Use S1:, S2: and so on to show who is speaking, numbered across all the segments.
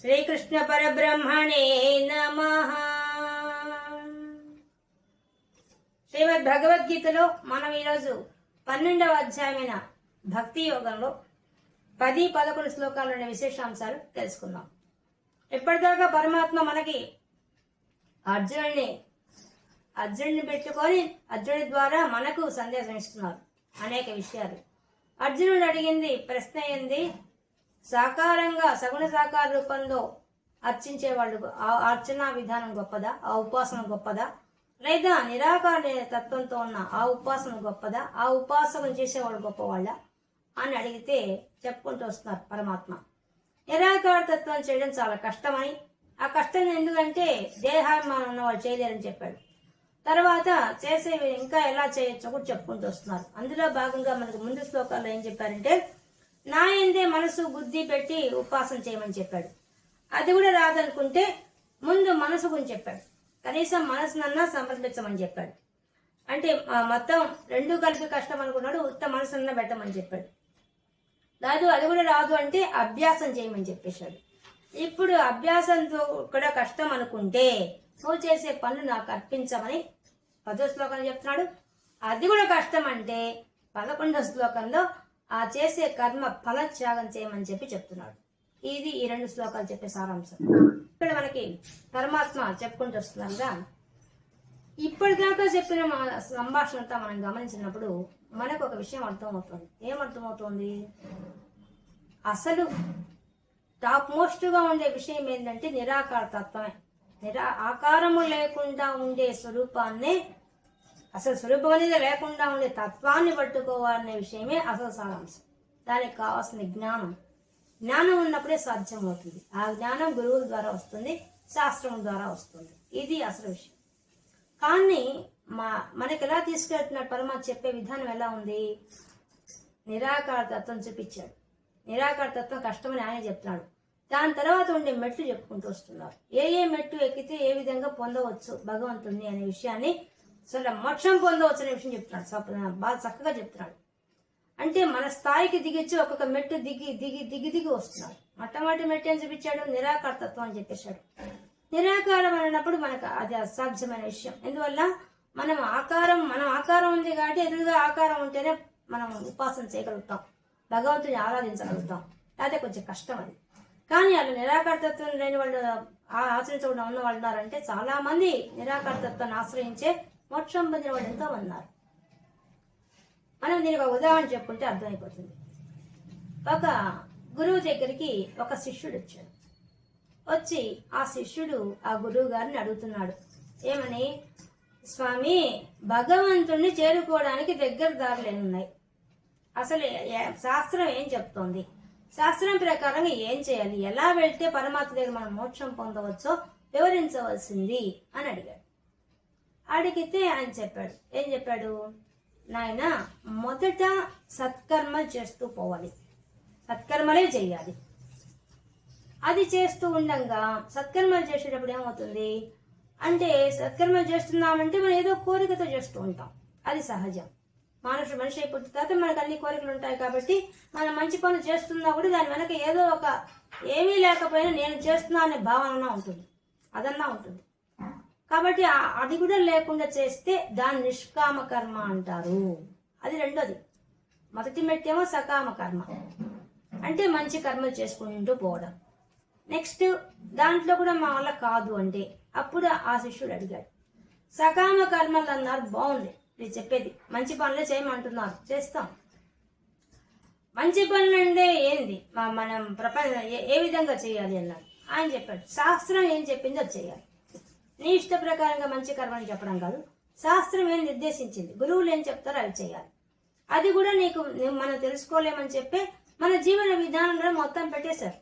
S1: శ్రీకృష్ణ పరబ్రహ్మణే నమః. శ్రీమద్ భగవద్గీతలో మనం ఈరోజు 12వ అధ్యాయమైన భక్తి యోగంలో 10-11 శ్లోకాల్లోని విశేషాంశాలు తెలుసుకుందాం. ఇప్పటిదాకా పరమాత్మ మనకి అర్జునుడిని పెట్టుకొని అర్జునుడి ద్వారా మనకు సందేశం ఇస్తున్నారు అనేక విషయాలు. అర్జునుడు అడిగింది ప్రశ్న ఏంది? సాకారంగా సగుణ సాకార రూపంలో అర్చించేవాళ్ళు ఆ అర్చనా విధానం గొప్పదా, ఆ ఉపాసన గొప్పదా, లేదా నిరాకార తత్వంతో ఉన్న ఆ ఉపాసన గొప్పదా, ఆ ఉపాసన చేసేవాళ్ళు గొప్పవాళ్ళ అని అడిగితే చెప్పుకుంటూ వస్తున్నారు పరమాత్మ. నిరాకార తత్వం చేయడం చాలా కష్టమని, ఆ కష్టం ఎందుకంటే దేహాభిమానం ఉన్న వాళ్ళు చేయలేరని చెప్పాడు. తర్వాత చేసేవి ఇంకా ఎలా చేయొచ్చో కూడా చెప్పుకుంటూ వస్తున్నారు. అందులో భాగంగా మనకు ముందు శ్లోకాల్లో ఏం చెప్పారంటే, నా ఎందే మనసు బుద్ధి పెట్టి ఉపాసన చేయమని చెప్పాడు. అది కూడా రాదనుకుంటే ముందు మనసు గురించి చెప్పాడు. కనీసం మనసునన్నా సమర్పించమని చెప్పాడు. అంటే మొత్తం రెండు కలిపి కష్టం అనుకున్నాడు, ఉత్త మనసునన్నా పెట్టమని చెప్పాడు. రాదు, అది కూడా రాదు అంటే అభ్యాసం చేయమని చెప్పేశాడు. ఇప్పుడు అభ్యాసంతో కూడా కష్టం అనుకుంటే నువ్వు చేసే పనులు నాకు అర్పించమని 10వ శ్లోకంలో చెప్తున్నాడు. అది కూడా కష్టం అంటే 11వ శ్లోకంలో ఆ చేసే కర్మ ఫల త్యాగం చేయమని చెప్పి చెప్తున్నాడు. ఇది ఈ 2 శ్లోకాలు చెప్పే సారాంశం. ఇక్కడ మనకి పరమాత్మ చెప్పుకుంటూ వస్తున్నారుగా. ఇప్పటిదాకా చెప్పిన సంభాషణ అంతా మనం గమనించినప్పుడు మనకు ఒక విషయం అర్థమవుతుంది. ఏమర్థమవుతుంది? అసలు టాప్ మోస్ట్ గా ఉండే విషయం ఏంటంటే నిరాకార తత్వమే. ఆకారము లేకుండా ఉండే స్వరూపాన్నే, అసలు స్వరూపం అనేది లేకుండా ఉండే తత్వాన్ని పట్టుకోవాలనే విషయమే అసలు సారాంశం. దానికి కావాల్సిన జ్ఞానం ఉన్నప్పుడే సాధ్యం అవుతుంది. ఆ జ్ఞానం గురువుల ద్వారా వస్తుంది, శాస్త్రం ద్వారా వస్తుంది. ఇది అసలు విషయం. కానీ మనకి ఎలా తీసుకెళ్తున్నాడు పరమాత్మ? చెప్పే విధానం ఎలా ఉంది? నిరాకార తత్వం చూపించాడు. నిరాకార తత్వం కష్టమని ఆయన చెప్తున్నాడు. దాని తర్వాత ఉండే మెట్లు చెప్పుకుంటూ వస్తున్నారు. ఏ మెట్టు ఎక్కితే ఏ విధంగా పొందవచ్చు భగవంతుణ్ణి అనే విషయాన్ని, అసలు మోక్షం పొందవచ్చు అనే విషయం చెప్తున్నాడు. బాగా చక్కగా చెప్తున్నాడు. అంటే మన స్థాయికి దిగిచ్చి ఒక్కొక్క మెట్టు దిగి వస్తున్నాడు. మొట్టమొదటి మెట్టు ఏం చూపించాడు? నిరాకార తత్వం అని చెప్పేశాడు. నిరాకారం అన్నప్పుడు మనకు అది అసాధ్యమైన విషయం. ఎందువల్ల మన ఆకారం ఉంది కాబట్టి ఎదురుగా ఆకారం ఉంటేనే మనం ఉపాసన చేయగలుగుతాం, భగవంతుని ఆరాధించగలుగుతాం. అదే కొంచెం కష్టం అది. కానీ వాళ్ళు నిరాకార తత్వం లేని వాళ్ళు ఆచరించకుండా ఉన్న వాళ్ళు ఉన్నారంటే చాలా మంది నిరాకార తత్వాన్ని ఆశ్రయించే మోక్షం పొందిన వాళ్ళు ఎంతో ఉన్నారు. మనం దీనికి ఒక ఉదాహరణ చెప్పుకుంటే అర్థమైపోతుంది. ఒక గురువు దగ్గరికి ఒక శిష్యుడు వచ్చాడు. వచ్చి ఆ శిష్యుడు ఆ గురువు గారిని అడుగుతున్నాడు. ఏమని? స్వామి, భగవంతుణ్ణి చేరుకోవడానికి దగ్గర దారులేనున్నాయి. అసలు శాస్త్రం ఏం చెప్తోంది? శాస్త్రం ప్రకారంగా ఏం చేయాలి? ఎలా వెళ్తే పరమాత్మ దగ్గర మనం మోక్షం పొందవచ్చో వివరించవలసింది అని అడిగాడు. అడిగితే ఆయన చెప్పాడు. ఏం చెప్పాడు? నాయన, మొదట సత్కర్మలు చేస్తూ పోవాలి, సత్కర్మలే చెయ్యాలి. అది చేస్తూ ఉండగా సత్కర్మలు చేసేటప్పుడు ఏమవుతుంది అంటే, సత్కర్మలు చేస్తున్నామంటే మనం ఏదో కోరికతో చేస్తూ ఉంటాం. అది సహజం. మనిషి అయిపోతున్న తర్వాత మనకు అన్ని కోరికలు ఉంటాయి కాబట్టి మనం మంచి పనులు చేస్తున్నా కూడా దాని వెనక ఏదో ఒక, ఏమీ లేకపోయినా నేను చేస్తున్నా అనే భావన ఉంటుంది, అదన్నా ఉంటుంది. కాబట్టి అది కూడా లేకుండా చేస్తే దాన్ని నిష్కామ కర్మ అంటారు. అది రెండోది. మొదటి మెట్టేమో సకామ కర్మ, అంటే మంచి కర్మలు చేసుకుంటూ పోవడం. నెక్స్ట్ దాంట్లో కూడా మా వల్ల కాదు అంటే అప్పుడు ఆ శిష్యుడు అడిగాడు. సకామ కర్మలు అన్నారు, బాగుంది నేను చెప్పేది, మంచి పనులే చేయమంటున్నారు, చేస్తాం. మంచి పనులు అంటే ఏంది, మనం ప్రపంచం ఏ విధంగా చేయాలి అన్నారు. ఆయన చెప్పాడు, శాస్త్రం ఏం చెప్పిందో అది చేయాలి. నీ ఇష్ట ప్రకారంగా మంచి కర్మని చెప్పడం కాదు, శాస్త్రం ఏం నిర్దేశించింది, గురువులు ఏం చెప్తారో అవి చేయాలి. అది కూడా నీకు మనం తెలుసుకోలేమని చెప్పి మన జీవన విధానంలో మొత్తం పెట్టేశారు.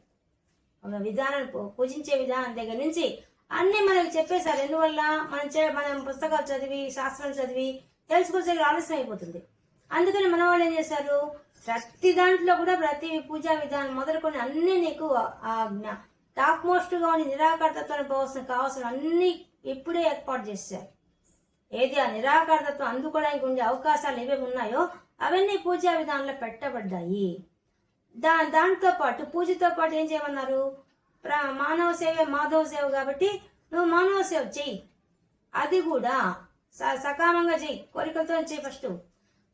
S1: విధానం, పూజించే విధానం దగ్గర నుంచి అన్ని మనకు చెప్పేశారు. ఎందువల్ల మనం పుస్తకాలు చదివి శాస్త్రం చదివి తెలుసుకోసే ఆలస్యం అయిపోతుంది. అందుకని మన వాళ్ళు ఏం చేశారు, ప్రతి దాంట్లో కూడా ప్రతి పూజా విధానం మొదలుకొని అన్ని నీకు టాప్ మోస్ట్ గా ఉండి నిరాకార తత్వాన్ని కావాల్సిన అన్ని ఇప్పుడే ఏర్పాటు చేశారు. ఏది ఆ నిరాకార తత్వం అందుకోవడానికి ఉండే అవకాశాలు ఏవేమి ఉన్నాయో అవన్నీ పూజా విధానంలో పెట్టబడ్డాయి. దాంతో పాటు పూజతో పాటు ఏం చేయమన్నారు? మానవ సేవే మాధవ సేవ కాబట్టి నువ్వు మానవ సేవ చెయ్యి. అది కూడా సకామంగా చెయ్యి, కోరికలతో చెయ్యి ఫస్ట్.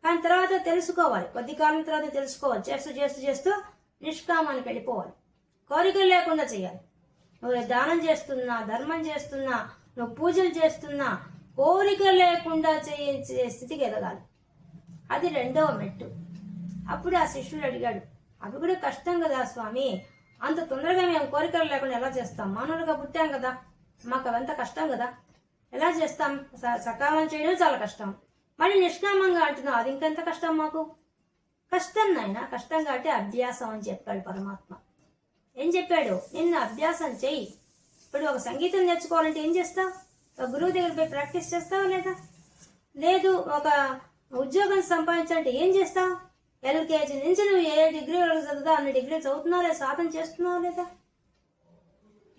S1: కానీ తర్వాత తెలుసుకోవాలి, కొద్ది కాలం తర్వాత తెలుసుకోవాలి. చేస్తూ చేస్తూ చేస్తూ నిష్కామానికి వెళ్ళిపోవాలి. కోరికలు లేకుండా చేయాలి. నువ్వు దానం చేస్తున్నా, ధర్మం చేస్తున్నా, నువ్వు పూజలు చేస్తున్నా, కోరిక లేకుండా చేయించే స్థితికి ఎదగాలి. అది రెండవ మెట్టు. అప్పుడు ఆ శిష్యుడు అడిగాడు, అవి కూడా కష్టం కదా స్వామి, అంత తొందరగా మేము కోరికలు లేకుండా ఎలా చేస్తాం? మానవులుగా పుట్టాం కదా, మాకు అవంత కష్టం కదా, ఎలా చేస్తాం? సకామం చేయడం చాలా కష్టం, మళ్ళీ నిష్కామంగా అంటున్నావు, అది ఇంకెంత కష్టం మాకు? కష్టం నాయన, కష్టం కాబట్టి అభ్యాసం అని చెప్పాడు పరమాత్మ. ఏం చెప్పాడు? నిన్ను అభ్యాసం చెయ్యి. ఇప్పుడు ఒక సంగీతం నేర్చుకోవాలంటే ఏం చేస్తావు? ఒక గురువు దగ్గర పోయి ప్రాక్టీస్ చేస్తావా లేదా? లేదు, ఒక ఉద్యోగం సంపాదించాలంటే ఏం చేస్తావు? ఎల్కేజీ నుంచి నువ్వు ఏ డిగ్రీ చదువుతావు, అన్ని డిగ్రీలు చదువుతున్నావు లేదా, సాధన చేస్తున్నావు లేదా?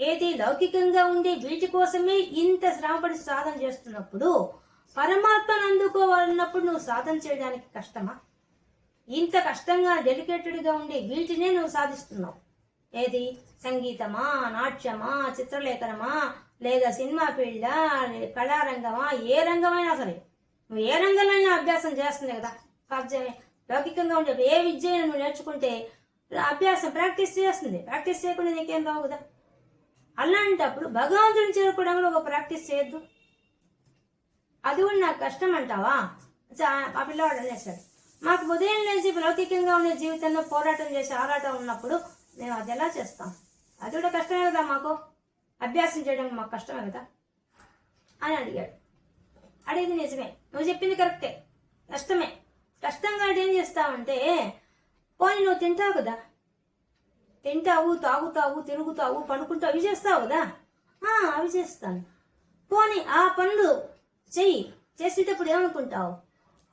S1: ఏది లౌకికంగా ఉండి వీటి కోసమే ఇంత శ్రమపడి సాధన చేస్తున్నప్పుడు పరమాత్మను అందుకోవాలన్నప్పుడు నువ్వు సాధన చేయడానికి కష్టమా? ఇంత కష్టంగా డెలికేటెడ్గా ఉండి వీటినే నువ్వు సాధిస్తున్నావు. ఏది సంగీతమా, నాట్యమా, చిత్రలేఖనమా, లేదా సినిమా ఫీల్డా, కళారంగమా, ఏ రంగమైనా సరే నువ్వు ఏ రంగంలో అభ్యాసం చేస్తుంది కదా, సాధ్యమే. లౌకికంగా ఉండే ఏ విద్య నువ్వు నేర్చుకుంటే అభ్యాసం ప్రాక్టీస్ చేస్తుంది, ప్రాక్టీస్ చేయకుండా నీకేం రావు కదా. అలాంటప్పుడు భగవంతుని చేరుకోవడంలో ఒక ప్రాక్టీస్ చేయొద్దు? అది కూడా నాకు కష్టం అంటావా? ఆ పిల్లవాడు అనేసాడు, మాకు ఉదయం లేచి లౌకికంగా ఉండే జీవితంలో పోరాటం చేసి ఆరాటం ఉన్నప్పుడు మేము అది ఎలా చేస్తాం? అది కూడా కష్టమే కదా మాకు, అభ్యాసం చేయడం మాకు కష్టమే కదా అని అడిగాడు. అడిగింది నిజమే, నువ్వు చెప్పింది కరెక్టే, కష్టమే. కష్టంగా ఏం చేస్తావంటే, పోనీ నువ్వు తింటావు కదా, తింటావు, తాగుతావు, తిరుగుతావు, పడుకుంటావు, అవి చేస్తావు కదా, అవి చేస్తాను. పోనీ ఆ పనులు చెయ్యి, చేసేటప్పుడు ఏమనుకుంటావు?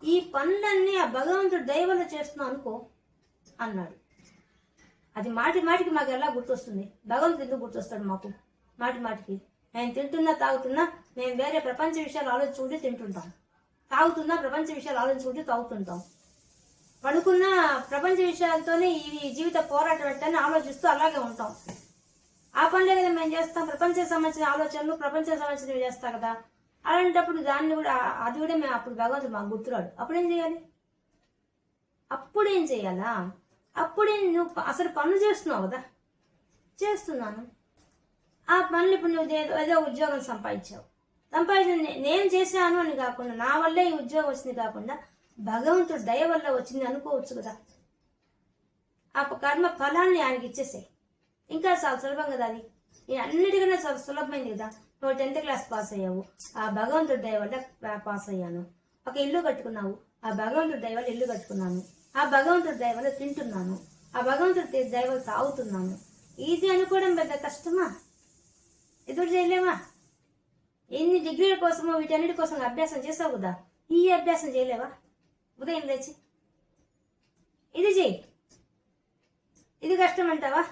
S1: ఈ పనులన్నీ ఆ భగవంతుడు దయ వల్ల చేస్తున్నావు అనుకో అన్నాడు. అది మాటి మాటికి మాకు ఎలా గుర్తొస్తుంది? భగవంతుడు ఎందుకు గుర్తొస్తాడు మాకు మాటి మాటికి? నేను తింటున్నా, తాగుతున్నా, మేము వేరే ప్రపంచ విషయాలు ఆలోచించుకుంటే తింటుంటాం, తాగుతున్నా ప్రపంచ విషయాలు ఆలోచించుకుంటే తాగుతుంటాం, పడుకున్న ప్రపంచ విషయాలతోనే ఈ జీవిత పోరాటం పెట్టని ఆలోచిస్తూ అలాగే ఉంటాం. ఆ పనులే కదా మేము చేస్తాం, ప్రపంచం సంబంధించిన ఆలోచనలు, ప్రపంచం సంబంధించినవి చేస్తాం కదా. అలాంటప్పుడు దాన్ని కూడా అది కూడా మేము అప్పుడు భగవంతుడు మాకు గుర్తురాడు. అప్పుడేం చేయాలి? అప్పుడేం చేయాలా? అప్పుడే నువ్వు అసలు పనులు చేస్తున్నావు కదా. చేస్తున్నాను, ఆ పనులు ఇప్పుడు నువ్వు ఏదో ఉద్యోగం సంపాదించావు, నేను చేశాను అని కాకుండా, నా వల్లే ఈ ఉద్యోగం వచ్చింది కాకుండా భగవంతుడు దయ వల్ల వచ్చింది అనుకోవచ్చు కదా. ఆ కర్మ ఫలాన్ని ఆయనకి ఇచ్చేసాయి, ఇంకా చాలా సులభం కదా. అది అన్నిటికన్నా చాలా సులభమైంది కదా. నువ్వు 10th క్లాస్ పాస్ అయ్యావు, ఆ భగవంతుడి దయ వల్ల పాస్ అయ్యాను. ఒక ఇల్లు కట్టుకున్నావు, ఆ భగవంతుడి దయ వల్ల ఇల్లు కట్టుకున్నాను. ఆ భగవంతుడి దయ వల్ల తింటున్నాను, ఆ భగవంతుడి దయ వల్ల తాగుతున్నాను. ఇది అనుకోవడం పెద్ద కష్టమా? ఎదురు చేయలేమా? ఎన్ని డిగ్రీల కోసమో వీటన్నిటి కోసం అభ్యాసం చేసావు కదా, ఈ అభ్యాసం చేయలేవా? ఉదయం లేచి ఇది చెయ్యి. ఇది కష్టం అంటావా?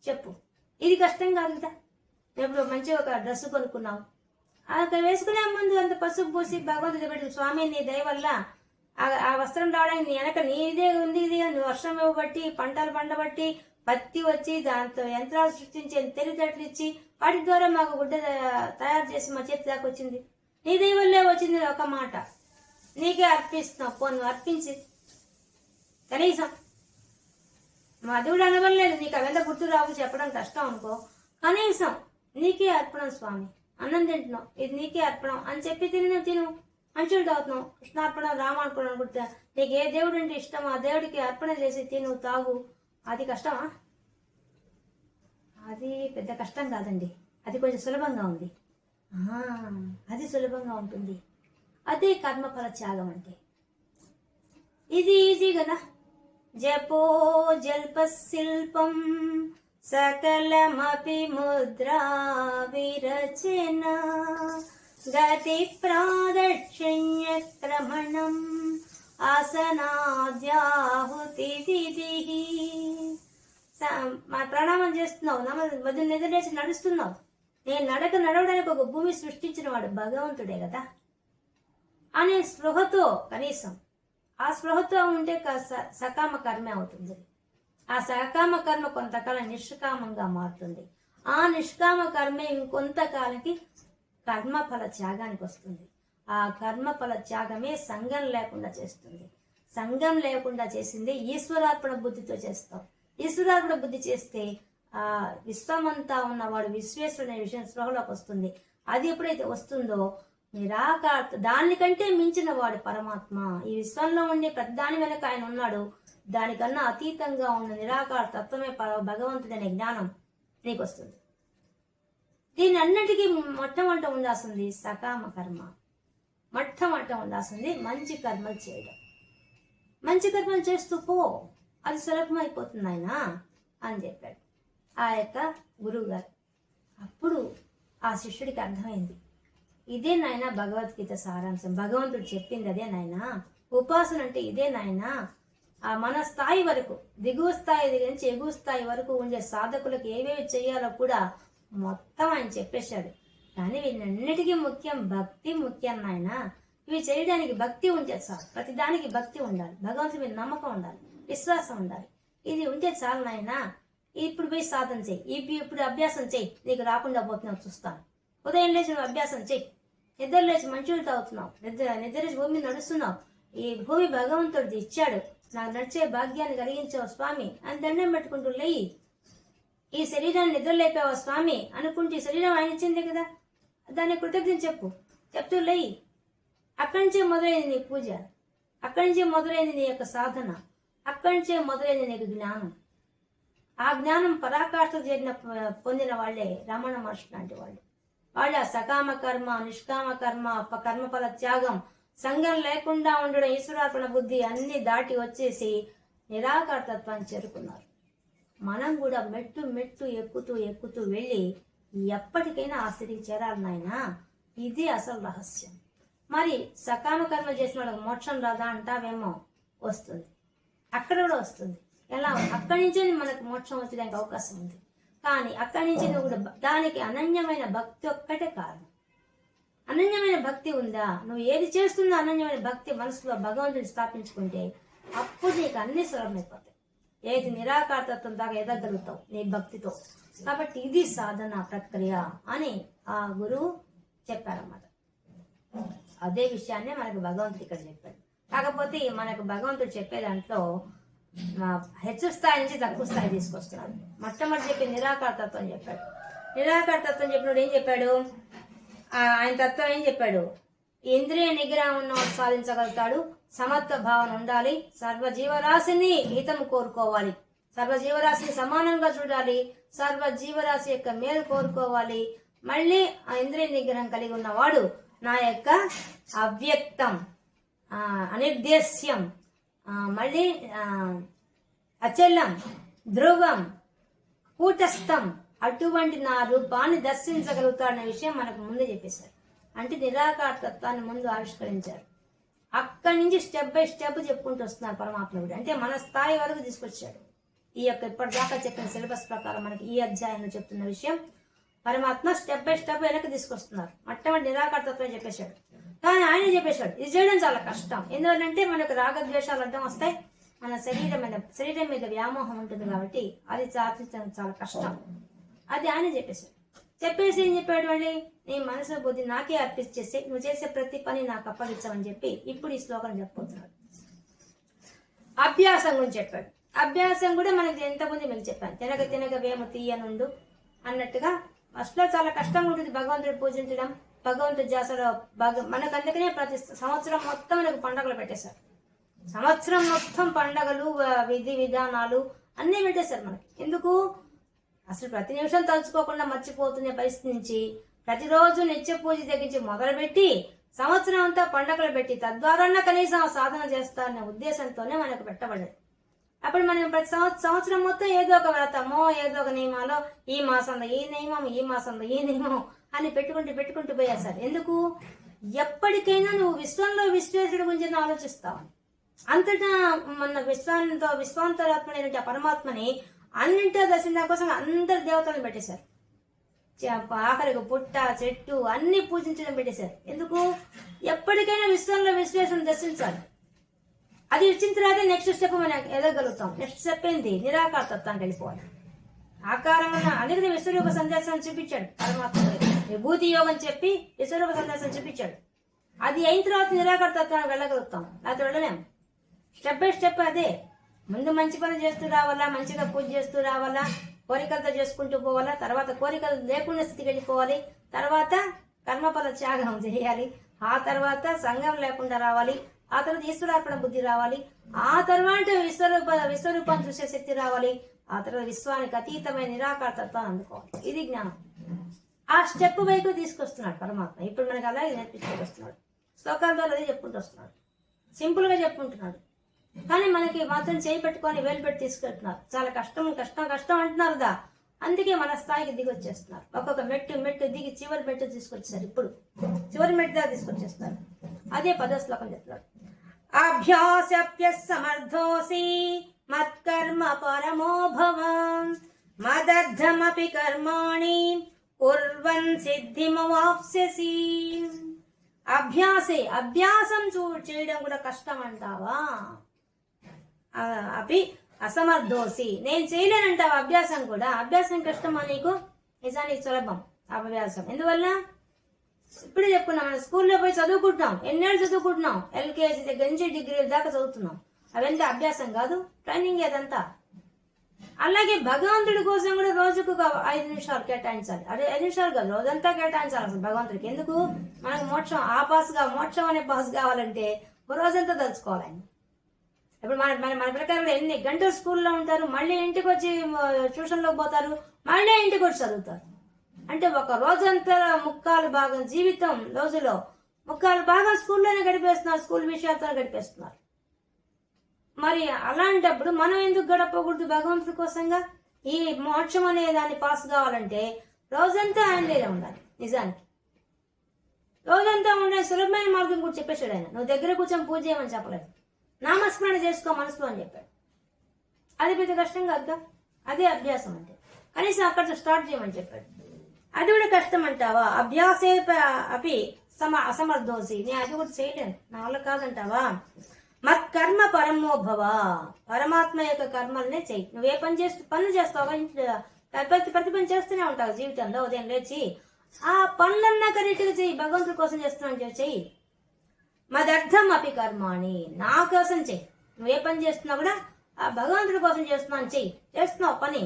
S1: చెప్పు, ఇది కష్టం కాదు కదా. ఇప్పుడు మంచిగా ఒక డ్రెస్ కొనుక్కున్నావు, అక్కడ వేసుకునే ముందు అంత పసుపు పూసి భగవంతుడు పెట్టి, స్వామి నీ దయ వల్ల ఆ వస్త్రం రావడానికి నీ వెనక నీదే ఉంది, ఇది వర్షం ఇవ్వబట్టి, పంటలు పండబట్టి, పత్తి వచ్చి, దాంతో యంత్రాలు సృష్టించి, తెలివితేటలు ఇచ్చి, వాటి ద్వారా మాకు గుడ్డ తయారు చేసి మా చేతి దాకా వచ్చింది. నీ దయ వల్లే వచ్చింది ఒక మాట, నీకే అర్పిస్తున్నావు. పోను అర్పించి కనీసం మా దేవుడు అనవలేదు, నీకు అవంతా గుర్తు రావు, చెప్పడం కష్టం అనుకో, కనీసం నీకే అర్పణం స్వామి, అన్నం తింటున్నావు, ఇది నీకే అర్పణం అని చెప్పి తిను, మంచిగా అవుతున్నావు. కృష్ణార్పణ, రామార్పణ అనుకుంటా, నీకు ఏ దేవుడు అంటే ఇష్టమో ఆ దేవుడికి అర్పణ చేసి తిను, తాగు. అది కష్టమా? అది పెద్ద కష్టం కాదండి, అది కొంచెం సులభంగా ఉంది. అది సులభంగా ఉంటుంది. అదే కర్మఫల త్యాగం అంటే. ఇది ఈజీ కదా. జపో జల్ప శిల్పం సకలమపి ముద్రా విరచన గతి ప్రాదక్షిణ్య క్రమణం ఆసనాద్యాహుతి విధి. ప్రణామం చేస్తున్నావు, వదిన నిద్రలేసి నడుస్తున్నావు. నేను నడవడానికి ఒక భూమి సృష్టించిన వాడు భగవంతుడే కదా అనే స్పృహతో, కనీసం ఆ స్పృహతో ఉంటే సకామ కర్మే అవుతుంది. ఆ సకామ కర్మ కొంతకాలం నిష్కామంగా మారుతుంది. ఆ నిష్కామ కర్మే ఇంకొంతకాలకి కర్మఫల త్యాగానికి వస్తుంది. ఆ కర్మఫల త్యాగమే సంఘం లేకుండా చేస్తుంది. సంఘం లేకుండా చేసింది ఈశ్వరార్పణ బుద్ధితో చేస్తాం. ఈశ్వరార్పణ బుద్ధి చేస్తే ఆ విశ్వమంతా ఉన్నవాడు విశ్వేశ్వరుడు అనే విషయం స్పృహలోకి వస్తుంది. అది ఎప్పుడైతే వస్తుందో నిరాకార, దానికంటే మించిన వాడు పరమాత్మ. ఈ విశ్వంలో ఉండే ప్రతిదాని వెనక ఆయన ఉన్నాడు. దానికన్నా అతీతంగా ఉన్న నిరాకార తత్వమే భగవంతుడనే జ్ఞానం నీకు వస్తుంది. దీని అన్నిటికీ మొట్టమొదట ఉండాల్సింది సకామ కర్మ. మొట్టమొదట ఉండాల్సింది మంచి కర్మలు చేయడం. మంచి కర్మలు చేస్తూ పో, అది సులభమైపోతుంది ఆయన అని చెప్పాడు ఆ యొక్క గురువు గారు. అప్పుడు ఆ శిష్యుడికి అర్థమైంది, ఇదే నాయన భగవద్గీత సారాంశం. భగవంతుడు చెప్పింది అదే నాయన. ఉపాసన అంటే ఇదే నాయన. ఆ మన స్థాయి వరకు, దిగువ స్థాయి దగ్గర నుంచి ఎగువ స్థాయి వరకు ఉండే సాధకులకు ఏవేవి చేయాలో కూడా మొత్తం ఆయన చెప్పేశాడు. కానీ వీళ్ళన్నిటికీ ముఖ్యం భక్తి ముఖ్యం నాయన. ఇవి చేయడానికి భక్తి ఉంటే చాలు. ప్రతిదానికి భక్తి ఉండాలి, భగవంతుడి మీద నమ్మకం ఉండాలి, విశ్వాసం ఉండాలి. ఇది ఉంటే చాలు నాయన. ఇప్పుడు పోయి సాధన చెయ్యి, ఇప్పుడు అభ్యాసం చెయ్యి, నీకు రాకుండా పోతున్నావు చూస్తాను. ఉదయం లేచి నువ్వు అభ్యాసం చెయ్యి, నిద్ర లేచి మంచినీళ్ళు తాగుతున్నావు, నిద్ర లేచి భూమి నడుస్తున్నావు. ఈ భూమి భగవంతుడిది ఇచ్చాడు, నాకు నడిచే భాగ్యాన్ని కలిగించావు స్వామి అని దండం పెట్టుకుంటూ లేయి. ఈ శరీరాన్ని నిద్ర లేపావా స్వామి అనుకుంటూ, ఈ శరీరం ఆయన ఇచ్చిందే కదా, దాన్ని కృతజ్ఞత చెప్తూ లేయి. అక్కడి నుంచే మొదలైంది నీ పూజ, అక్కడి నుంచే మొదలైంది నీ యొక్క సాధన, అక్కడి నుంచే మొదలైంది నీకు జ్ఞానం. ఆ జ్ఞానం పరాకాష్ఠ పొందిన వాళ్ళే రమణ మహర్షి లాంటి వాళ్ళు. వాళ్ళ సకామ కర్మ, నిష్కామ కర్మ, కర్మఫల త్యాగం, సంఘం లేకుండా ఉండడం, ఈశ్వరార్పణ బుద్ధి అన్ని దాటి వచ్చేసి నిరాకార తత్వాన్ని చేరుకున్నారు. మనం కూడా మెట్టు మెట్టు ఎక్కుతూ వెళ్ళి ఎప్పటికైనా ఆ స్థితికి చేరాలి నాయనా. ఇది అసలు రహస్యం. మరి సకామ కర్మ చేసిన వాళ్ళకి మోక్షం రాదా అంటావేమో, వస్తుంది. అక్కడ కూడా వస్తుంది. ఎలా? అక్కడి నుంచే మనకు మోక్షం వచ్చేదానికి అవకాశం ఉంది. కానీ అక్కడి నుంచి నువ్వు కూడా దానికి అనన్యమైన భక్తి ఒక్కటే కారణం. అనన్యమైన భక్తి ఉందా, నువ్వు ఏది చేస్తుందో అనన్యమైన భక్తి మనసులో భగవంతుని స్థాపించుకుంటే అప్పుడు నీకు అన్ని సులభమైపోతాయి. ఏది నిరాకారతత్వం దాకా ఎదగలుగుతావు నీ భక్తితో. కాబట్టి ఇది సాధన ప్రక్రియ అని ఆ గురువు చెప్పారన్నమాట. అదే విషయాన్నే మనకు భగవంతుడు ఇక్కడ చెప్పాడు. కాకపోతే మనకు భగవంతుడు చెప్పే దాంట్లో హెచ్చు స్థాయి నుంచి తక్కువ స్థాయి తీసుకొస్తున్నాడు. మొట్టమొదటి చెప్పి నిరాకార తత్వం చెప్పాడు. నిరాకార తత్వం చెప్పినప్పుడు ఏం చెప్పాడు? ఆయన తత్వం ఏం చెప్పాడు? ఇంద్రియ నిగ్రహం ఉన్నవాడు సాధించగలుగుతాడు. సమత్వ భావన ఉండాలి. సర్వజీవరాశిని హితం కోరుకోవాలి. సర్వజీవరాశిని సమానంగా చూడాలి. సర్వజీవరాశి యొక్క మేలు కోరుకోవాలి. మళ్ళీ ఆ ఇంద్రియ నిగ్రహం కలిగి ఉన్నవాడు నా యొక్క అవ్యక్తం, అనిర్దేశ్యం, మళ్ళీ అచలం, ధ్రువం, కూటస్థం అటువంటి నా రూపాన్ని దర్శించగలుగుతాడనే విషయం మనకు ముందే చెప్పేశారు. అంటే నిరాకార తత్వాన్ని ముందు ఆవిష్కరించారు. అక్కడి నుంచి స్టెప్ బై స్టెప్ చెప్పుకుంటూ వస్తున్నారు పరమాత్ముడు. అంటే మన స్థాయి వరకు తీసుకొచ్చాడు. ఈ యొక్క ఇప్పటిదాకా చెప్పిన సిలబస్ ప్రకారం మనకి ఈ అధ్యాయంలో చెప్తున్న విషయం పరమాత్మ స్టెప్ బై స్టెప్ వెనక్కి తీసుకొస్తున్నారు. మొట్టమొదటి నిరాకార తత్వం చెప్పేశాడు. కానీ ఆయన చెప్పేశాడు ఇది చేయడం చాలా కష్టం. ఎందుకంటే మనకు రాగద్వేషాలు అడ్డం వస్తాయి. మన శరీరం మీద వ్యామోహం ఉంటుంది కాబట్టి అది సాధించడం చాలా కష్టం. అది ఆయన చెప్పేశాడు. చెప్పేసి ఏం చెప్పాడు? మళ్ళీ నీ మనసు బుద్ధి నాకే అర్పించేసి నువ్వు చేసే ప్రతి పని నాకు అప్పగించమని చెప్పి ఇప్పుడు ఈ శ్లోకం చెప్పబోతున్నాడు. అభ్యాసం గురించి చెప్పాడు. అభ్యాసం కూడా మనకి ఎంతమంది మీకు చెప్పాను. తినక వేము తీయనుండు అన్నట్టుగా ఫస్ట్ లో చాలా కష్టంగా ఉంటుంది భగవంతుడు పూజించడం, భగవంతుడి జాసలో మనకు. అందుకనే ప్రతి సంవత్సరం మొత్తం మనకు పండుగలు పెట్టేశారు. సంవత్సరం మొత్తం పండగలు, విధి విధానాలు అన్నీ పెట్టేశారు మనకి. ఎందుకు? అసలు ప్రతి నిమిషం తలుచుకోకుండా మర్చిపోతున్న పరిస్థితి నుంచి ప్రతిరోజు నిత్య పూజ తగ్గించి మొదలుపెట్టి సంవత్సరం అంతా పండగలు పెట్టి తద్వారా కనీసం సాధన చేస్తారనే ఉద్దేశంతోనే మనకు పెట్టబడేది. అప్పుడు మనం ప్రతి సంవత్సరం మొత్తం ఏదో ఒక వ్రతమో ఏదో ఒక నియమాలో ఈ మాసంలో ఈ నియమం, ఈ మాసంలో ఈ నియమం అని పెట్టుకుంటూ పోయేసారు. ఎందుకు? ఎప్పటికైనా నువ్వు విశ్వంలో విశ్వేశ్వరుడు గురించి ఆలోచిస్తావు. అంతటా మన విశ్వాంతరాత్మ పరమాత్మని అన్నింటిలో దర్శించడం కోసం అందరి దేవతలను పెట్టేశారు. ఆఖరికి పుట్ట, చెట్టు అన్ని పూజించడం పెట్టేశారు. ఎందుకు? ఎప్పటికైనా విశ్వంలో విశ్వేశ్వరుని దర్శించాలి. అది ఇచ్చిన తర్వాత నెక్స్ట్ స్టెప్ మనం ఎదగలుగుతాం. నెక్స్ట్ స్టెప్ ఏంటి? నిరాకార తత్వానికి వెళ్ళిపోవాలి. ఆకారం ఉన్న అందుకని విశ్వరూప సందేశాన్ని చూపించాడు పరమాత్మ. విభూతి యోగం చెప్పి విశ్వరూప సందేశం చూపించాడు. అది అయిన తర్వాత నిరాకార తత్వానికి వెళ్ళగలుగుతాం, లేకపోతే వెళ్ళలేం. స్టెప్ బై స్టెప్ అదే. ముందు మంచి పని చేస్తూ రావాలా, మంచిగా పూజ చేస్తూ రావాలా, కోరికలతో చేసుకుంటూ పోవాలా, తర్వాత కోరికలు లేకుండా స్థితికి వెళ్ళిపోవాలి, తర్వాత కర్మఫల త్యాగం చేయాలి, ఆ తర్వాత సంఘం లేకుండా రావాలి, ఆ తర్వాత ఈశ్వరార్పణ బుద్ధి రావాలి, ఆ తర్వాత విశ్వరూపాన్ని చూసే శక్తి రావాలి, ఆ తర్వాత విశ్వానికి అతీతమైన నిరాకార తత్వాన్ని అందుకోవాలి. ఇది జ్ఞానం. ఆ స్టెప్ వైపు తీసుకొస్తున్నాడు పరమాత్మ. ఇప్పుడు మనకి అలాగే నేర్పించుకుంటూ వస్తున్నాడు. శ్లోకాల ద్వారా అదే చెప్పుకుంటూ వస్తున్నాడు. సింపుల్ గా చెప్పుకుంటున్నాడు. కానీ మనకి మాత్రం చేయి పెట్టుకొని వేలు పెట్టి తీసుకెళ్తున్నారు. చాలా కష్టం కష్టం కష్టం అంటున్నారు దా. అందుకే మన స్థాయికి దిగి వచ్చేస్తున్నారు. ఒక్కొక్క మెట్టు దిగి చివరి మెట్టు తీసుకొచ్చారు. ఇప్పుడు చివరి మెట్టు దాకా తీసుకొచ్చేస్తున్నారు. అదే 10వ శ్లోకం చెప్తున్నాడు. అభ్యాసప్య సమర్థోసి మత్కర్మ పరమో భవ మదర్థమపి కర్మాణి కుర్వన్ సిద్ధిమవాప్స్యసి. అభ్యాసం చేయడం కూడా కష్టం అంటావా? అపి అసమర్థోసి, నేను చేయలేనంటావా అభ్యాసం కూడా? అభ్యాసం కష్టమా నీకు? నిజానికి సులభం అభ్యాసం. ఎందువల్ల? ఇప్పుడే చెప్పుకున్నాం, మన స్కూల్లో పోయి చదువుకుంటున్నాం. ఎన్నేళ్ళు చదువుకుంటున్నాం? LKG దగ్గర నుంచి డిగ్రీల దాకా చదువుతున్నాం. అవంతా అభ్యాసం కాదు, ట్రైనింగ్ అదంతా. అలాగే భగవంతుడి కోసం కూడా రోజుకు 5 నిమిషాలు కేటాయించాలి. అదే 5 నిమిషాలు కాదు, రోజంతా కేటాయించాలి అసలు భగవంతుడికి. ఎందుకు? మనకు మోక్షం మోక్షం అనే పాస్ కావాలంటే రోజంతా తలుచుకోవాలి ఆయన. ఇప్పుడు మన ప్రకారం ఎన్ని గంటలు స్కూల్లో ఉంటారు, మళ్ళీ ఇంటికి వచ్చి ట్యూషన్లోకి పోతారు, మళ్ళీ ఇంటికి వచ్చి చదువుతారు. అంటే ఒక రోజంతా 3/4 భాగం జీవితం రోజులో 3/4 భాగం స్కూల్లోనే గడిపేస్తున్నారు, స్కూల్ విషయాలతో గడిపేస్తున్నారు. మరి అలాంటప్పుడు మనం ఎందుకు గడపకూడదు భగవంతుడి కోసంగా? ఈ మోక్షం అనే దాన్ని పాస్ కావాలంటే రోజంతా ఆయన దగ్గర ఉండాలి. నిజానికి రోజంతా ఉండే సులభమైన మార్గం కూడా చెప్పేశాడు ఆయన. నువ్వు దగ్గర కూర్చొని పూజ చేయమని చెప్పలేదు, నామస్మరణ చేసుకో మనసులో అని చెప్పాడు. అది పెద్ద కష్టం కాదుగా. అదే అభ్యాసం అంటే. కనీసం అక్కడ స్టార్ట్ చేయమని చెప్పాడు. అది కూడా కష్టం అంటావా? అభ్యాసే అపి అసమర్థోసి, నేను అది కూడా చేయలేను, నా వల్ల కాదంటావా? మత్కర్మ పరమో భవ, పరమాత్మ యొక్క కర్మలనే చెయ్యి. నువ్వే పనులు చేస్తావా? ఇంట్లో ప్రతి పని చేస్తూనే ఉంటావు జీవితంలో. ఉదయం లేచి ఆ పనులన్నా కరెక్ట్గా చెయ్యి. భగవంతుడి కోసం చేస్తున్నాను చెయ్యి. మదర్థం అపి కర్మాణి, నా కోసం చెయ్యి. నువ్వే పని చేస్తున్నావు కూడా ఆ భగవంతుడి కోసం చేస్తున్నాను చెయ్యి. చేస్తున్నావు పని,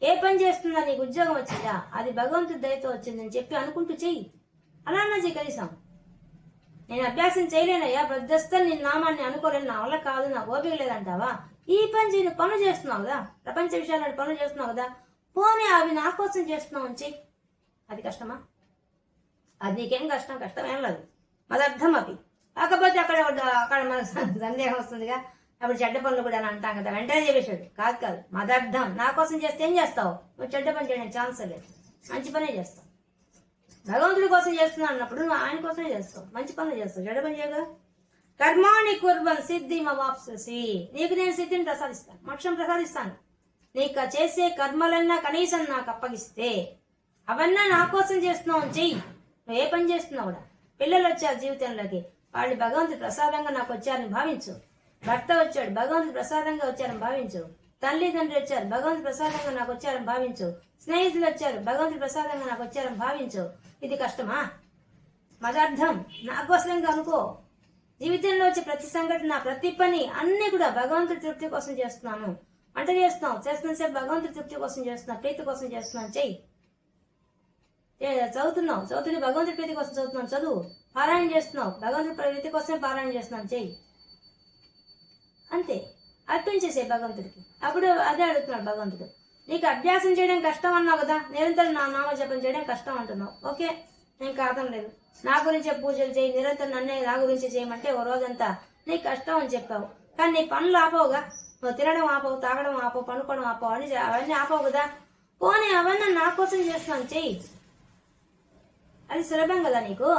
S1: ఏ పని చేస్తున్నా నీకు ఉద్యోగం వచ్చిందా అది భగవంతుడి దయతో వచ్చిందని చెప్పి అనుకుంటూ చెయ్యి. అలా చెయ్యి. కనీసం నేను అభ్యాసం చేయలేనయ్యా, బద్దస్తం నేను నామాన్ని అనుకోలేను, నా వల్ల కాదు, నాకు ఓపిక లేదంటావా? ఈ పని చేయి. నువ్వు పనులు చేస్తున్నావు కదా, ప్రపంచ విషయాలు పనులు చేస్తున్నావు కదా, పోనీ అవి నా కోసం చేస్తున్నావు అని చెయ్యి. అది కష్టమా? అది నీకేం కష్టం ఏం లేదు. మదర్థం అవి. కాకపోతే అక్కడ మనకు సందేహం వస్తుందిగా, అప్పుడు చెడ్డ పనులు కూడా అని అంటాం కదా, వెంటనే చెప్పేశాడు. కాదు, మదర్థం నా కోసం చేస్తే ఏం చేస్తావు? నువ్వు చెడ్డ పని చేయడానికి ఛాన్స్ లేదు, మంచి పనే చేస్తావు. భగవంతుడి కోసం చేస్తున్నావు అన్నప్పుడు నువ్వు ఆయన కోసమే చేస్తావు, మంచి పనులు చేస్తావు, చెడ్డ పని చేయగా. కర్మాణి కుర్వన్ సిద్ధిమవాప్స్యసి, నీకు నేను సిద్ధిని ప్రసాదిస్తాను, మోక్షం ప్రసాదిస్తాను. నీకు చేసే కర్మలన్నా కనీసం నాకు అప్పగిస్తే అవన్నా నా కోసం చేస్తున్నావు అని చెయ్యి. నువ్వు ఏ పని చేస్తున్నావు కూడా. పిల్లలు వచ్చారు జీవితంలోకి, వాళ్ళు భగవంతుడి ప్రసాదంగా నాకు వచ్చారని భావించు. భర్త వచ్చాడు, భగవంతుడి ప్రసాదంగా వచ్చారని భావించు. తల్లిదండ్రులు వచ్చారు, భగవంతుడి ప్రసాదంగా నాకు వచ్చారని భావించు. స్నేహితులు వచ్చారు, భగవంతుడి ప్రసాదంగా నాకు వచ్చారని భావించు. ఇది కష్టమా? మదార్థం నా కోసంగా అనుకో. జీవితంలో వచ్చే ప్రతి సంఘటన, ప్రతి పని అన్ని కూడా భగవంతుడి తృప్తి కోసం చేస్తున్నాను. వంట చేస్తున్న సేపు భగవంతుడి తృప్తి కోసం చేస్తున్నాను, ప్రీతి కోసం చేస్తున్నాను చెయ్యి. చదువుతున్నావు భగవంతుడి ప్రీతి కోసం చదువుతున్నాను, చదువు. పారాయణ చేస్తున్నావు, భగవంతుడి ప్రీతి కోసమే పారాయణ చేస్తున్నాను చెయ్యి. అంతే, అర్పించేసే భగవంతుడికి. అప్పుడు అదే అడుగుతున్నాడు భగవంతుడు. నీకు అభ్యాసం చేయడం కష్టం అన్నావు కదా, నిరంతరం నా నామ జపం చేయడం కష్టం అంటున్నావు. ఓకే, నేను కాదం లేదు. నా గురించే పూజలు చేయి, నిరంతరం నన్నే నా గురించి చేయమంటే ఓ రోజంతా నీకు కష్టం అని చెప్పావు. కానీ నీ పనులు ఆపవుగా. నువ్వు తినడం ఆపవు, తాగడం ఆపవు, పనుకోవడం ఆపవు, అవన్నీ ఆపవు కదా. పోనీ అవన్నీ నా కోసం చేస్తున్నాను చెయ్యి. అది సులభం కదా నీకు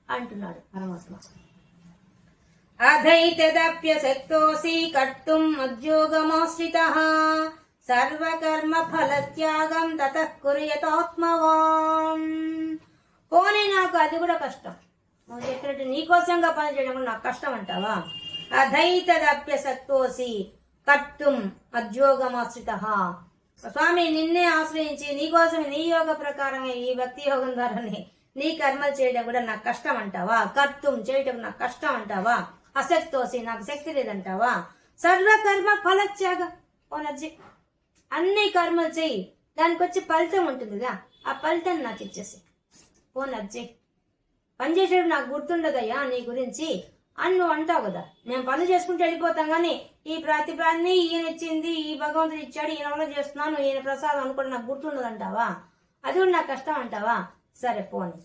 S1: అంటున్నాడు పరమాత్మ. అధైతదప్యశక్తోసి కర్తుం ఉద్యోగమాశ్రితః సర్వకర్మ ఫలత్యాగం తతః కుర్యతాత్మవాన్. పోనీ నాకు అది కూడా కష్టం. నువ్వు చెప్పినట్టు నీకోసంగా పని చేయడం కూడా నాకు కష్టం అంటావా? అధైతదప్యసక్తోసి కర్తుం అద్యోగమాశ్రిత. స్వామి నిన్నే ఆశ్రయించి నీకోసం నీ యోగ ప్రకారంగా ఈ భక్తి యోగం ద్వారానే నీ కర్మలు చేయడం కూడా నాకు కష్టం అంటావా? కర్తుం చేయటం నాకు కష్టం అంటావా? అసక్తోసి నాకు శక్తి లేదంటావా? సర్వకర్మ ఫలత్యాగ. ఓ నజ్జి అన్ని కర్మలు చెయ్యి, దానికి వచ్చి ఫలితం ఉంటుందిగా, ఆ ఫలితం నాకు ఇచ్చేసి. ఓ నజ్జి పనిచేసేటప్పుడు నాకు గుర్తుండదయ్యా నీ గురించి అని నువ్వు అంటావు కదా. మేము పనులు చేసుకుంటూ వెళ్ళిపోతాం కానీ ఈ ప్రతిభాన్ని ఈయన ఇచ్చింది, ఈ భగవంతుడు ఇచ్చాడు, ఈయన వల్ల చేస్తున్నాను, ఈయన ప్రసాదం అనుకోండి నాకు గుర్తుండదు అంటావా? అది కూడా నాకు కష్టం అంటావా? సరే పోనీ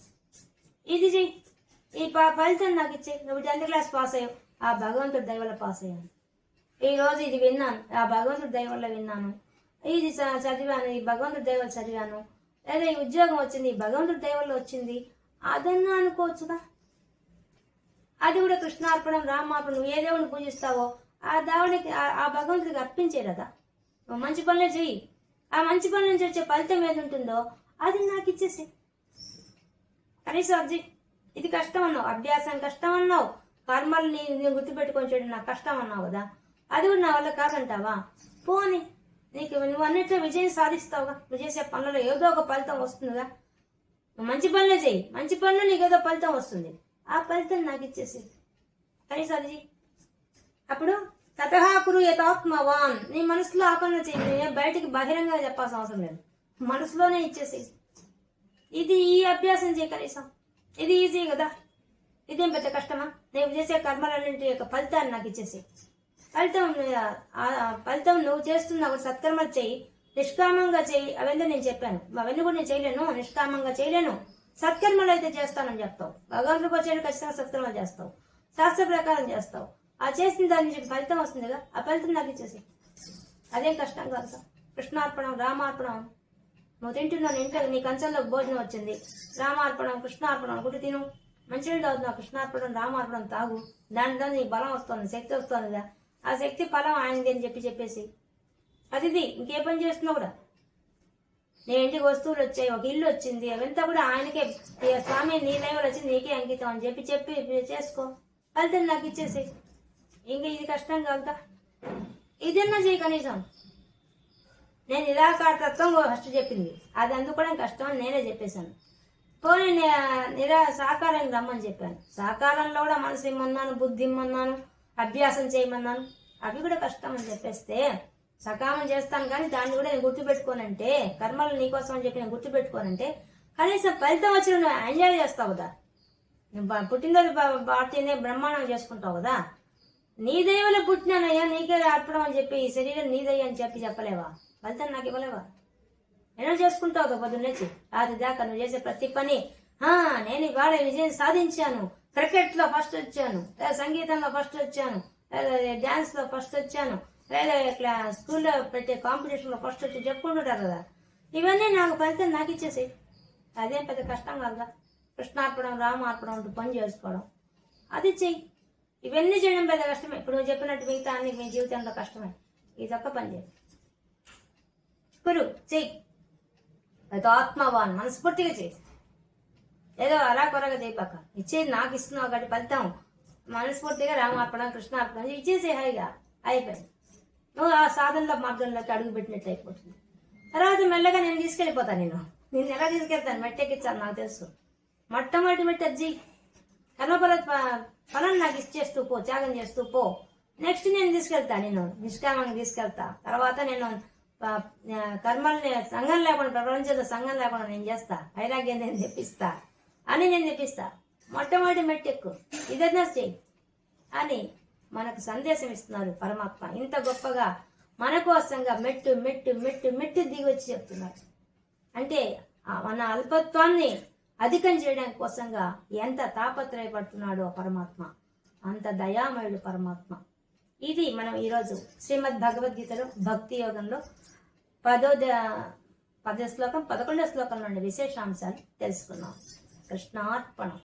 S1: ఇది చెయ్యి, ఈ ఫలితం నాకు ఇచ్చే. నువ్వు 10th క్లాస్ పాస్ అయ్యావు, ఆ భగవంతుడి దయ వల్ల పాస్ అయ్యాను. ఈ రోజు ఇది విన్నాను, ఆ భగవంతుడి దయ వల్ల విన్నాను. ఇది చదివాను, ఈ భగవంతుడి దయ వల్ల చదివాను. లేదా ఈ ఉద్యోగం వచ్చింది, ఈ భగవంతుడి దయ వల్ల వచ్చింది. అదన్నా అనుకోవచ్చుగా. అది కూడా కృష్ణార్పణం, రామార్పణం. నువ్వు ఏ దేవుడిని పూజిస్తావో ఆ దేవుడికి, ఆ భగవంతుడికి అర్పించే కదా. నువ్వు మంచి పనులే చెయ్యి, ఆ మంచి పనుల నుంచి వచ్చే ఫలితం ఏది ఉంటుందో అది నాకు ఇచ్చేసి. కనీసం అది ఇది కష్టం అన్నావు, అభ్యాసం కష్టం అన్నావు, కర్మలు నేను గుర్తుపెట్టుకొని చేయడం నాకు కష్టం అన్నావు కదా. అది కూడా నా వల్ల కాదంటావా? పోనీ నీకు నువ్వు అన్నిట్లో విజయం సాధిస్తావుగా. నువ్వు చేసే పనులలో ఏదో ఒక ఫలితం వస్తుందిగా. నువ్వు మంచి పనులే చెయ్యి, మంచి పనులు నీకు ఏదో ఫలితం వస్తుంది, ఆ ఫలితం నాకు ఇచ్చేసి. కనీసం అది అప్పుడు తతహా కురు యథాత్మవాన్. నీ మనసులో ఆ పనులు చెయ్యి, బయటికి బహిరంగంగా చెప్పాల్సిన అవసరం లేదు, మనసులోనే ఇచ్చేసి. ఇది ఈ అభ్యాసం చేయి కనీసం, ఇది ఈజీ కదా. ఇదేం పెద్ద కష్టమా? నేను చేసే కర్మలన్నింటి యొక్క ఫలితాన్ని నాకు ఇచ్చేసి. ఫలితం నువ్వు చేస్తున్నావు, సత్కర్మలు చెయ్యి, నిష్కామంగా చెయ్యి. అవన్నీ నేను చెప్పాను, అవన్నీ కూడా నేను చేయలేను, నిష్కామంగా చేయలేను. సత్కర్మలు అయితే చేస్తానని చెప్తావు, భగవంతుడికి వచ్చేది ఖచ్చితంగా సత్కర్మలు చేస్తావు, శాస్త్ర ప్రకారం చేస్తావు. ఆ చేసిన దాని నుంచి ఫలితం వస్తుందిగా, ఆ ఫలితం నాకు ఇచ్చేసి. అదేం కష్టం కాదు సార్. కృష్ణార్పణం, రామార్పణం. నువ్వు తింటున్నావు, ఇంట్లో నీ కంచంలో భోజనం వచ్చింది, రామార్పణం, కృష్ణార్పణం ఒకటి తిను. మంచినీళ్ళు తాగుతున్నావు, కృష్ణార్పణం, రామార్పణం తాగు. దాంట్లో నీ బలం వస్తుంది, శక్తి వస్తుందిగా. ఆ శక్తి ఫలం ఆయనది అని చెప్పేసి అది ఇంకే పని చేస్తున్నావు కూడా. నీ ఇంటికి వస్తువులు వచ్చాయి, ఒక ఇల్లు వచ్చింది, అవంతా కూడా ఆయనకే. స్వామి నీ దైవాలు వచ్చి నీకే అంకితం అని చెప్పి చేసుకో. ఫలితం నాకు ఇచ్చేసి. ఇంకా ఇది కష్టం కాదుగా. ఇదన్నా చేయి కనీసం. నేను నిరాకారతత్వం ఫస్ట్ చెప్పింది, అది అందుకోవడం కష్టం అని నేనే చెప్పేశాను. పోనీ సాకారం రమ్మని చెప్పాను. సాకారంలో కూడా మనసు ఇమ్మన్నాను, బుద్ధి ఇమ్మన్నాను, అభ్యాసం చేయమన్నాను. అవి కూడా కష్టం అని చెప్పేస్తే సకామం చేస్తాను కానీ దాన్ని కూడా నేను గుర్తుపెట్టుకోనంటే, కర్మలు నీకోసం అని చెప్పి నేను గుర్తుపెట్టుకోనంటే కనీసం ఫలితం వచ్చిన నువ్వు ఎంజాయ్ చేస్తావు కదా. నువ్వు పుట్టినరోజు పార్టీనే బ్రహ్మాండం చేసుకుంటావు కదా. నీ దైవలో పుట్టినానయ్యా, నీకే అర్పణం అని చెప్పి ఈ శరీరం నీదయ్యా అని చెప్పలేవా? ఫలితం నాకు ఇవ్వలేవా? ఎన్నో చేసుకుంటావు కదా పొద్దున్నేచి రాత్రి దాకా. నువ్వు చేసే ప్రతి పని నేను ఇవాళ విజయం సాధించాను, క్రికెట్ లో ఫస్ట్ వచ్చాను, లేదా సంగీతంలో ఫస్ట్ వచ్చాను, లేదా డాన్స్ లో ఫస్ట్ వచ్చాను, లేదా స్కూల్లో పెట్టే కాంపిటీషన్ లో ఫస్ట్ వచ్చి చెప్పుకుంటుంటారు కదా. ఇవన్నీ నాకు ఫలితం నాకు ఇచ్చేసి. అదేం పెద్ద కష్టం కాదుగా. కృష్ణార్పణం, రామార్పణం అంటూ పని చేసుకోవడం అది చెయ్యి. ఇవన్నీ చేయడం పెద్ద కష్టమే. ఇప్పుడు నువ్వు చెప్పినట్టు మిగతా అన్ని మీ జీవితంలో కష్టమే. ఇదొక్క పని చేయి, కురు చెయ్యి. అది ఆత్మవాన్ మనస్ఫూర్తిగా చెయ్యి. ఏదో అలా కొరగా చేయపాక. ఇచ్చేది నాకు ఇస్తున్నావు కాబట్టి ఫలితం మనస్ఫూర్తిగా రామార్పణం, కృష్ణార్పణం ఇచ్చేసే. హాయిగా అయిపోయింది. నువ్వు ఆ సాధనలో మార్గంలోకి అడుగు పెట్టినట్టు అయిపోతుంది. తర్వాత మెల్లగా నేను తీసుకెళ్ళిపోతాను. నేను ఎలా తీసుకెళ్తాను? మెట్టెక్కించాను నాకు తెలుసు. మొట్టమొదటి మెట్టు అజ్జి కర్మఫల ఫలం నాకు ఇచ్చేస్తూ పో, త్యాగం చేస్తూ పో. నెక్స్ట్ నేను తీసుకెళ్తా, నేను నిష్కామంగా తీసుకెళ్తా. తర్వాత నేను కర్మల్ని సంఘం లేకుండా, ప్రపంచంలో సంఘం లేకుండా నేను చేస్తా, వైరాగ్యం నేను తెప్పిస్తా అని నేను తెప్పిస్తా. మొట్టమొదటి మెట్టెక్కు, ఇదన్నా చెయ్యి అని మనకు సందేశం ఇస్తున్నారు పరమాత్మ. ఇంత గొప్పగా మన కోసంగా మెట్టు మెట్టు మెట్టు మెట్టు దిగి వచ్చి చెప్తున్నారు. అంటే మన అల్పత్వాన్ని అధికం చేయడానికి కోసంగా ఎంత తాపత్రయపడుతున్నాడో పరమాత్మ. అంత దయామయుడు పరమాత్మ. ఇది మనం ఈరోజు శ్రీమద్ భగవద్గీతలో భక్తి యోగంలో 10వ శ్లోకం 11వ శ్లోకం నుండి విశేషాంశాలు తెలుసుకున్నాం. కృష్ణార్పణం.